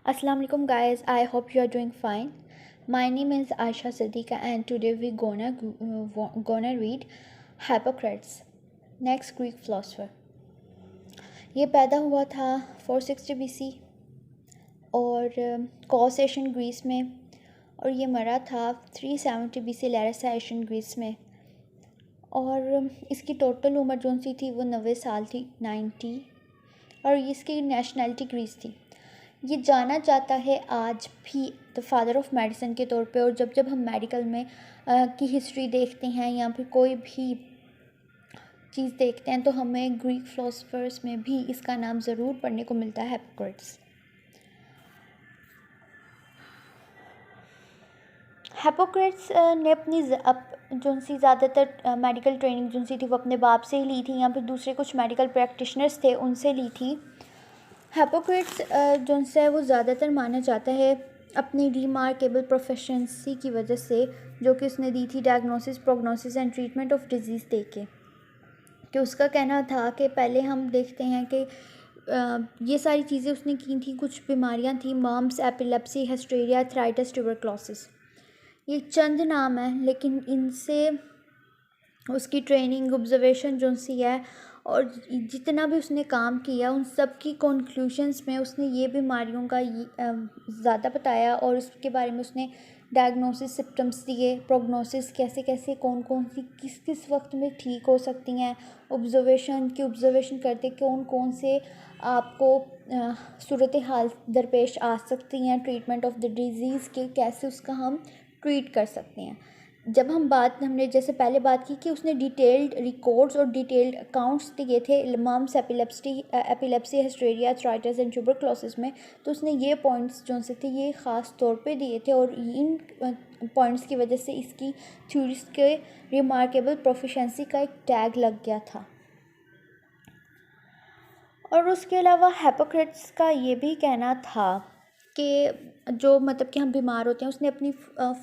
Assalamu alaikum guys, I hope you are doing fine. My name is Aisha Siddiqa and today we gonna read Hippocrates, next Greek philosopher. ये पैदा हुआ था 460 BC और cos Asian Greece में और ये मरा था 370 BC लारसा एशियन ग्रीस में और इसकी टोटल उम्र जो सी थी वो 90 साल थी 90 और इसकी नेशनैलिटी ग्रीस थी। ये जाना जाता है आज भी द फादर ऑफ मेडिसिन के तौर पे और जब जब हम मेडिकल में की हिस्ट्री देखते हैं या फिर कोई भी चीज़ देखते हैं तो हमें ग्रीक फिलोसफर्स में भी इसका नाम ज़रूर पढ़ने को मिलता है हिप्पोक्रेट्स। हिप्पोक्रेट्स ने अपनी जो सी ज़्यादातर मेडिकल ट्रेनिंग जो सी थी वो अपने बाप से ही ली थी या फिर दूसरे कुछ मेडिकल प्रैक्टिशनर्स थे उनसे ली थी। हिप्पोक्रेट्स जो है वो ज़्यादातर माना जाता है अपनी रिमार्केबल प्रोफिशिएंसी की वजह से जो कि उसने दी थी diagnosis prognosis and treatment of disease दे के। कि उसका कहना था कि पहले हम देखते हैं कि ये सारी चीज़ें उसने की थी, कुछ बीमारियां थी mumps, epilepsy, hysteria, arthritis, tuberculosis. ये चंद नाम हैं लेकिन इनसे उसकी ट्रेनिंग ऑब्जर्वेशन जो सी है और जितना भी उसने काम किया उन सब की कंक्लूजन्स में उसने ये बीमारियों का ज़्यादा बताया और उसके बारे में उसने डायग्नोसिस सिम्टम्स दिए, प्रोग्नोसिस कैसे कैसे कौन कौन सी किस किस वक्त में ठीक हो सकती हैं, ऑब्जर्वेशन करते कौन कौन से आपको सूरत हाल दरपेश आ सकती हैं, ट्रीटमेंट ऑफ द डिज़ीज़ के कैसे उसका हम ट्रीट कर सकते हैं। जब हमने जैसे पहले बात की कि उसने डिटेल्ड रिकॉर्ड्स और डिटेल्ड अकाउंट्स दिए थे mumps, epilepsy, hysteria, arthritis and tuberculosis में, तो उसने ये पॉइंट्स जो से थे ये ख़ास तौर पे दिए थे और इन पॉइंट्स की वजह से इसकी थ्योरीज के रिमार्केबल प्रोफिशिएंसी का एक टैग लग गया था। और उसके अलावा हिप्पोक्रेट्स का ये भी कहना था कि जो मतलब कि हम बीमार होते हैं उसने अपनी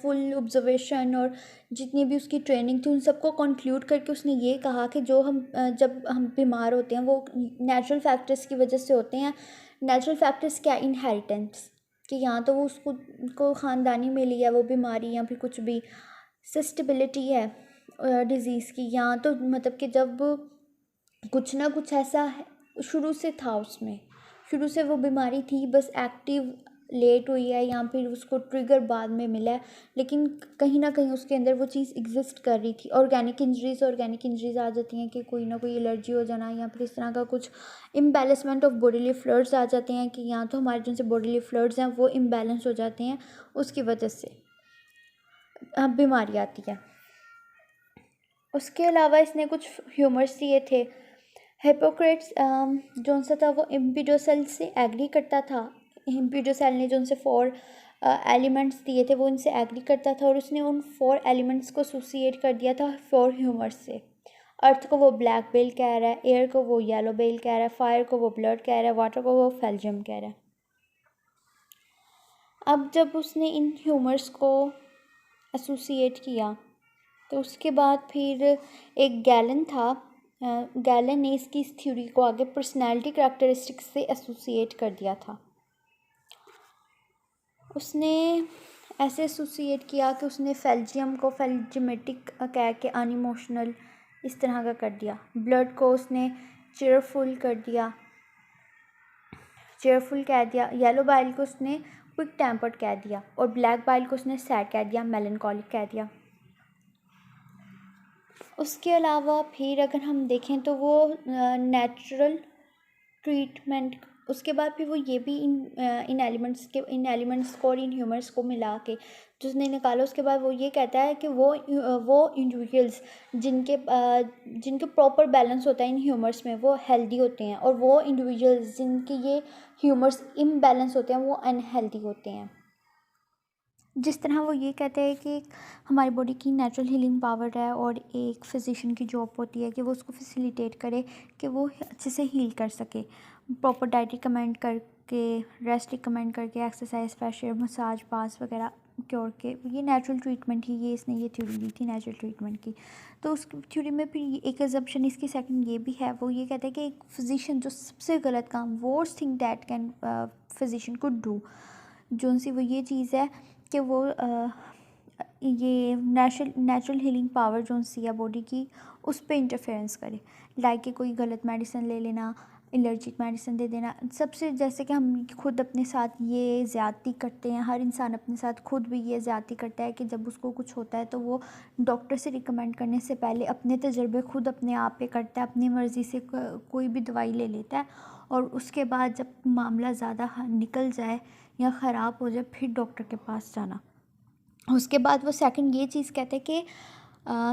फुल ऑब्जर्वेशन और जितनी भी उसकी ट्रेनिंग थी उन सबको कंक्लूड करके उसने ये कहा कि जो हम जब हम बीमार होते हैं वो नेचुरल फैक्टर्स की वजह से होते हैं। नेचुरल फैक्टर्स क्या, इनहेरिटेंस, कि यहाँ तो वो उसको ख़ानदानी मिली है वो बीमारी या फिर कुछ भी, सस्टेबिलिटी है डिज़ीज़ की, यहाँ तो मतलब कि जब कुछ ना कुछ ऐसा शुरू से था उसमें, शुरू से वो बीमारी थी, बस एक्टिव लेट हुई है या फिर उसको ट्रिगर बाद में मिला है, लेकिन कहीं ना कहीं उसके अंदर वो चीज़ एग्जिस्ट कर रही थी। ऑर्गेनिक इंजरीज आ जाती हैं कि कोई ना कोई एलर्जी हो जाना या फिर इस तरह का कुछ इम्बैलेंसमेंट ऑफ बॉडीली फ्लूइड्स आ जाते हैं कि यहाँ तो हमारे जिनसे बॉडीली फ्लूइड्स हैं वो इम्बैलेंस हो जाते हैं, उसकी वजह से बीमारी आती है। उसके अलावा इसने कुछ ह्यूमर्स दिए थे। हिप्पोक्रेट्स जो सा था वो एम्पिडोसेल से एग्री करता था। एम्पिडोसेल ने जो उनसे 4 एलिमेंट्स दिए थे वो इनसे एग्री करता था और उसने उन 4 एलिमेंट्स को एसोसिएट कर दिया था 4 ह्यूमर्स से। अर्थ को वो ब्लैक बेल कह रहा है, एयर को वो येलो बेल कह रहा है, फायर को वो ब्लड कह रहा है, वाटर को वो फेल्जियम कह रहा है। अब जब उसने इन ह्यूमर्स को एसोसिएट किया तो उसके बाद फिर एक गैलन था, गैलन ने इसकी इस थ्योरी को आगे पर्सनैलिटी करैक्टरिस्टिक्स से एसोसिएट कर दिया था। उसने ऐसे एसोसिएट किया कि उसने फेल्जियम को फेल्जिमेटिक कह के अनइमोशनल इस तरह का कर दिया, ब्लड को उसने चेयरफुल कर दिया, चेयरफुल कह दिया, येलो बाइल को उसने क्विक टेम्पर्ड कह दिया और ब्लैक बाइल को उसने सैड कह दिया, मेलनकॉलिक कह दिया। उसके अलावा फिर अगर हम देखें तो वो नेचुरल ट्रीटमेंट, उसके बाद फिर वो ये भी इन एलिमेंट्स को और इन ह्यूमर्स को मिला के जो उसने निकाला, उसके बाद वो ये कहता है कि वो इंडिविजुअल्स जिनके प्रॉपर बैलेंस होता है इन ह्यूमर्स में वो हेल्दी होते हैं और वो इंडिविजुअल्स जिनके ये ह्यूमर्स इम्बैलेंस होते हैं वो अनहेल्दी होते हैं। जिस तरह वो ये कहते हैं कि हमारी बॉडी की नेचुरल हीलिंग पावर है और एक फिजिशियन की जॉब होती है कि वो उसको फैसिलिटेट करे कि वो अच्छे से हील कर सके, प्रॉपर डाइट रिकमेंड करके, रेस्ट रिकमेंड करके, exercise, fresh air, massage, bath वगैरह क्योर के, ये नेचुरल ट्रीटमेंट ही, ये इसने ये थ्योरी दी थी नेचुरल ट्रीटमेंट की। तो उस थ्योरी में फिर एक अजम्पशन इसकी सेकंड ये भी है, वो ये कहता है कि एक फिजिशियन जो सबसे गलत काम, worst thing that can physician could do, जो सी वो ये चीज़ है कि वो ये नेचुरल हीलिंग पावर जो सी है बॉडी की, उस पर इंटरफेरेंस करे। लाइक कि कोई गलत मेडिसिन ले लेना, एलर्जिक मेडिसिन दे देना। सबसे जैसे कि हम खुद अपने साथ ये ज़्यादती करते हैं, हर इंसान अपने साथ खुद भी ये ज़्यादती करता है कि जब उसको कुछ होता है तो वो डॉक्टर से रिकमेंड करने से पहले अपने तजर्बे खुद अपने आप पे करता है, अपनी मर्ज़ी से कोई भी दवाई ले लेता है, और उसके बाद जब मामला ज़्यादा निकल जाए या ख़राब हो जाए फिर डॉक्टर के पास जाना। उसके बाद वो सेकंड ये चीज़ कहते हैं कि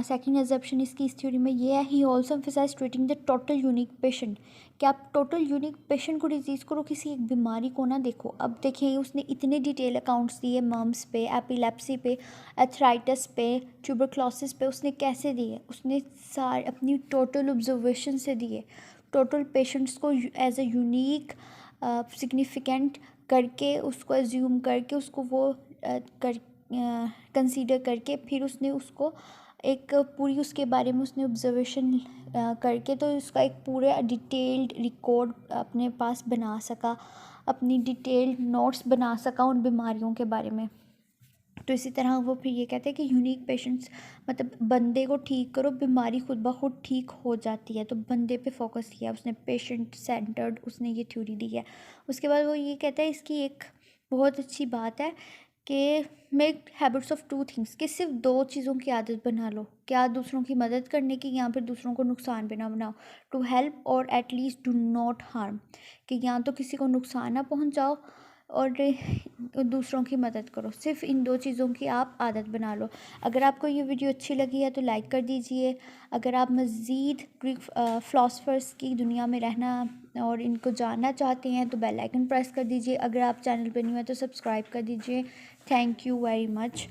सेकंड एजम्पशन इसकी इस थ्योरी में ये है, he also emphasize treating the total unique patient, कि आप टोटल यूनिक पेशेंट को, डिजीज़ को, किसी एक बीमारी को ना देखो। अब देखिए उसने इतने डिटेल अकाउंट्स दिए मम्स पे, एपिलेप्सी पे, एथराइटिस पे, ट्यूबरक्लोसिस पे, उसने कैसे दिए, उसने सारे अपनी टोटल ऑब्जर्वेशन से दिए, टोटल पेशेंट्स को एज ए यूनिक सिग्निफिकेंट करके, उसको एज्यूम करके, उसको वो कर कंसीडर करके फिर उसने उसको एक पूरी उसके बारे में उसने ऑब्जर्वेशन करके तो उसका एक पूरा डिटेल्ड रिकॉर्ड अपने पास बना सका, अपनी डिटेल्ड नोट्स बना सका उन बीमारियों के बारे में। तो इसी तरह वो फिर ये कहते हैं कि यूनिक पेशेंट्स, मतलब बंदे को ठीक करो, बीमारी खुद ब खुद ठीक हो जाती है। तो बंदे पे फोकस किया उसने, पेशेंट सेंटर्ड उसने ये थ्योरी दी है। उसके बाद वो ये कहता है इसकी एक बहुत अच्छी बात है कि make habits of two things, कि सिर्फ दो चीज़ों की आदत बना लो, क्या दूसरों की मदद करने की या फिर दूसरों को नुकसान पे ना बनाओ। टू हेल्प और एटलीस्ट डू नॉट हार्म, कि या तो किसी को नुकसान ना पहुंचाओ और दूसरों की मदद करो। सिर्फ इन दो चीज़ों की आप आदत बना लो। अगर आपको ये वीडियो अच्छी लगी है तो लाइक कर दीजिए। अगर आप मज़ीद ग्रीक फ़िलासफ़र्स की दुनिया में रहना और इनको जानना चाहते हैं तो बेल आइकन प्रेस कर दीजिए। अगर आप चैनल पर न्यू हैं तो सब्सक्राइब कर दीजिए। Thank you very much.